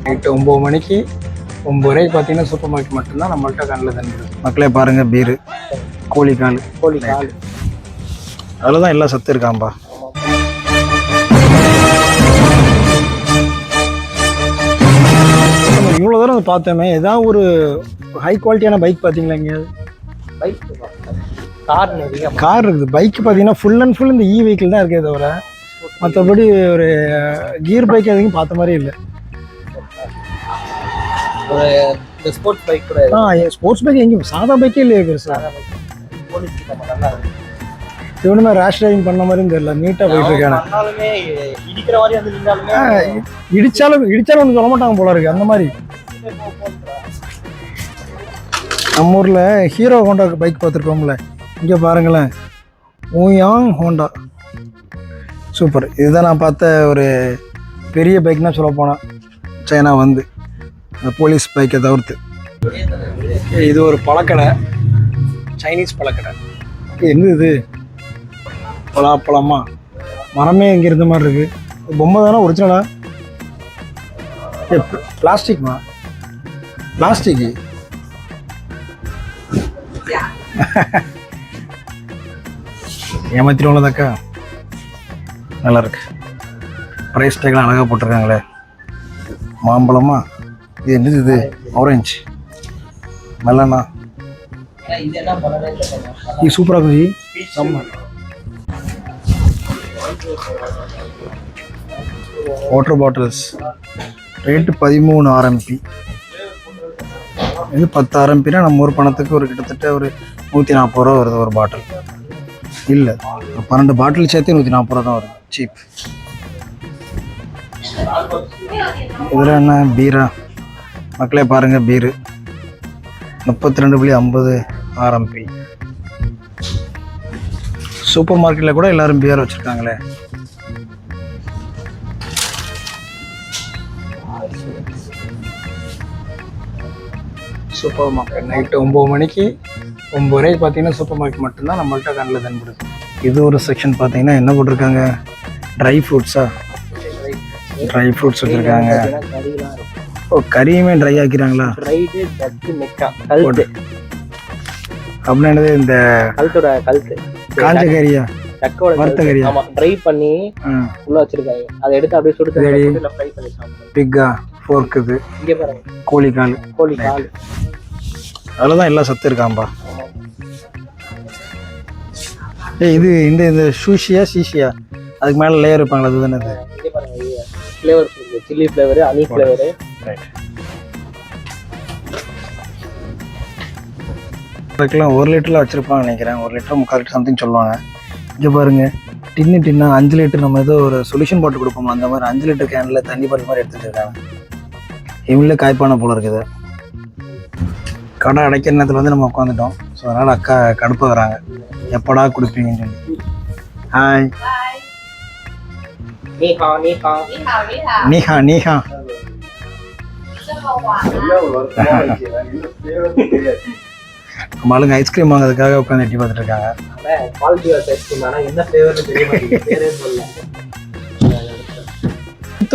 Night 9 மணிக்கு 9:30 பார்த்தீங்கன்னா super market மட்டும்தான் நம்மள்ட்ட கண்ணில் தந்துடுது. மக்களே பாருங்கள், பீரு, கோழிக்கால் அதில் தான் எல்லாம் சத்து இருக்காம்பா. இவ்வளோ தூரம் பார்த்தோமே, ஏதாவது ஒரு ஹை குவாலிட்டியான பைக் பார்த்தீங்களா? எங்கேயாவது பைக் கார் இருக்குது. பைக் பார்த்தீங்கன்னா ஃபுல் அண்ட் ஃபுல் இந்த வெஹிக்கிள் தான் இருக்கே தவிர மற்றபடி ஒரு கியர் பைக் எதுவும் பார்த்த மாதிரி இல்லை. ஸ்போர்ட்ஸ் பைக் கூட ஸ்போர்ட்ஸ் பைக் எங்கேயும் சாதா பைக்கே இல்லையா பெருசா? இவனுமே ரேஷ் டிரைவிங் பண்ண மாதிரியும் தெரியல, நீட்டாக போயிட்டு இருக்காங்க. இடிச்சாலும் ஒன்று சொல்ல மாட்டாங்க போல இருக்கு. அந்த மாதிரி நம்ம ஊரில் ஹீரோ ஹோண்டா பைக் பார்த்துருக்கோம்ல, இங்கே பாருங்களேன், ஊயாங் ஹோண்டா சூப்பர். இதுதான் நான் பார்த்த ஒரு பெரிய பைக்னா சொல்ல போனால் சைனா வந்து இந்த போலீஸ் பைக்கை தவிர்த்து. இது ஒரு பழக்கடை, சைனீஸ் பழக்கடை. எங்கே இது? பலாப்பழமா? மரமே இங்கே இருந்த மாதிரி இருக்குது. பொம்மை தானே ஒரிஜினலா? பிளாஸ்டிக்மா? பிளாஸ்டிக்கு ஏமாத்திடுவோம்லதாக்கா. நல்லா இருக்கு. ப்ரைஸ் டேக்லாம் அழகாக போட்டிருக்காங்களே. மாம்பழமா? இது என்னது? இது ஆரஞ்சு மெலனா. இது சூப்பராக இருக்கும். Water bottles rate 13 RMP. இது 10 RMPனா நம்ம ஒரு பணத்துக்கு ஒரு கிட்டத்தட்ட ஒரு 140 ரூபா வருது ஒரு பாட்டில். இல்லை, 12 பாட்டில் சேர்த்து 140 ரூபா தான் வருது, சீப். இதில் என்ன பீரா? மக்களே பாருங்கள், பீரு 32.50 RMP. சூப்பர் மார்க்கெட்டில் கூட எல்லோரும் பியர் வச்சுருக்காங்களே. சூப்பர் மார்க்கெட் நைட்டு 9 மணிக்கு 9:30 பார்த்தீங்கன்னா சூப்பர் மார்க்கெட் மட்டும்தான் நம்மள்ட்ட கண்ணில் தந்துடுது. இது ஒரு செக்ஷன் பார்த்தீங்கன்னா என்ன போட்டிருக்காங்க? ட்ரை ஃப்ரூட்ஸா? ட்ரை ஃப்ரூட்ஸ் வச்சுருக்காங்க. ஓ, கறியுமே ட்ரை ஆக்கிறாங்களா? அப்படின்னா என்னது? இந்த கழுத்தோட கழுத்து காஞ்ச கறியா? வறுத்த கறியா? ட்ரை பண்ணி உள்ள வச்சிருக்காங்க. அதை எடுத்து அப்படியே சுடுது ஃப்ரை பண்ணி சாப்பிடுறாங்க. பிக்கா ஃபோர்க். இது இங்கே பாருங்க, கோழிக்கால். அதில் தான் எல்லாம் சத்து இருக்காம்பா. இது இந்த இந்த சூஷியா சீஷியா அதுக்கு மேலே லேயர் இருப்பாங்களா? அது தானே? இங்கே பாருங்க, ஃப்ளேவர்ஸ் இருக்குது. Chilli flavour, honey flavour. Right. அதுக்கெல்லாம் 1 லிட்டரில் வச்சுருப்பாங்க நினைக்கிறேன். 1 லிட்டர் 3/4 லிட்டர் சம்திங் சொல்லுவாங்க. இங்கே பாருங்கள், டின்னா 5 லிட்டர் நம்ம ஏதோ ஒரு சொல்யூஷன் பாட்டு கொடுப்போம், அந்த மாதிரி 5 லிட்டர் கேனில் தண்ணி பாட்டு மாதிரி எடுத்துகிட்டு இருக்காங்க. இவங்களே காய்ப்பான போல இருக்குது. கடை அடைக்கிற நேரத்தில் வந்து நம்ம உட்காந்துட்டோம். ஸோ அதனால் அக்கா கடுப்பாக வராங்க, எப்படா கொடுப்பீங்கன்னு சொல்லி. ஹாய். நீஹா நீஹா. நம்ம ஆளுங்க ஐஸ்கிரீம் வாங்கிறதுக்காக உட்காந்து எட்டி பார்த்துட்டு இருக்காங்க.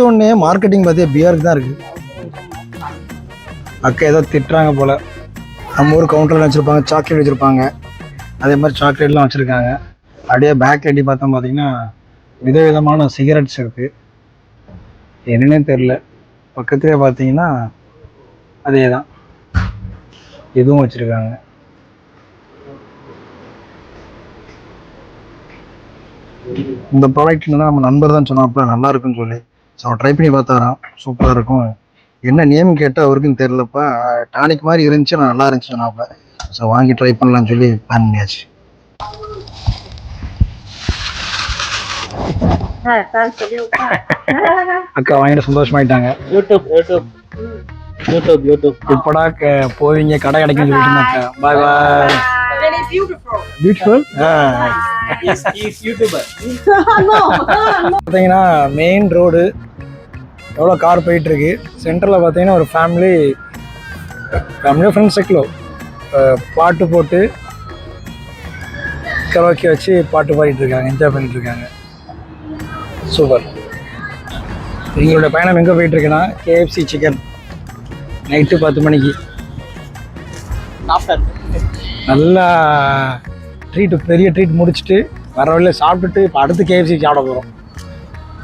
உடனே மார்க்கெட்டிங் பார்த்தியா பியருக்கு தான் இருக்குது. அக்கா ஏதோ திட்டுறாங்க போல். நம்ம ஊர் கவுண்டரில் வச்சுருப்பாங்க, சாக்லேட் வச்சுருப்பாங்க, அதே மாதிரி சாக்லேட்லாம் வச்சுருக்காங்க. அப்படியே பேக் எட்டி பார்த்தோம் பார்த்தீங்கன்னா விதவிதமான சிகரெட்ஸ் இருக்குது. என்னன்னே தெரில. பக்கத்துலேயே பார்த்தீங்கன்னா அதே தான் இதுவும் வச்சுருக்காங்க. இந்த ப்ராடக்ட் என்னன்னா நம்ம நண்பர் தான் சொன்னாப்புல நல்லா இருக்குன்னு சொல்லி. ஸோ ட்ரை பண்ணி பார்த்தாராம், சூப்பராக இருக்கும். என்ன நேம் கேட்டால் அவருக்குன்னு தெரிலப்பா. டானிக் மாதிரி இருந்துச்சு, நான் நல்லா இருந்துச்சு சொன்னாப்புல. ஸோ வாங்கி ட்ரை பண்ணலான்னு சொல்லி பிளான் பண்ணியாச்சு. அக்கா வாங்கிட்டு சந்தோஷமாயிட்டாங்க. யூடியூப் இப்படா போவீங்க, கடை கிடைக்கும் சொல்லிட்டு இருந்தாக்கா. பாய் பாய். பியூட்டிஃபுல். பார்த்தீங்கன்னா மெயின் ரோடு எவ்வளோ கார் போயிட்டுருக்கு. சென்டரில் பார்த்தீங்கன்னா ஒரு ஃபேமிலியோ ஃப்ரெண்ட்ஸ் சைக்கிளோ பாட்டு போட்டு கரோக்கி வச்சு பாட்டு பாடிட்டு இருக்காங்க, என்ஜாய் பண்ணிட்டு இருக்காங்க. சூப்பர். எங்களோட பயணம் எங்கே போயிட்டுருக்குன்னா கேஎஃப்சி சிக்கன் நைட்டு 10 மணிக்கு சாப்பிட்டாரு. நல்லா பெரிய ட்ரீட் முடிச்சுட்டு வர வழியில் சாப்பிட்டுட்டு இப்போ அடுத்து கேஎஃப்சி சாப்பிட போகிறோம்.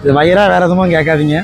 இது வயிறாக வேறு எதுவும் கேட்காதீங்க.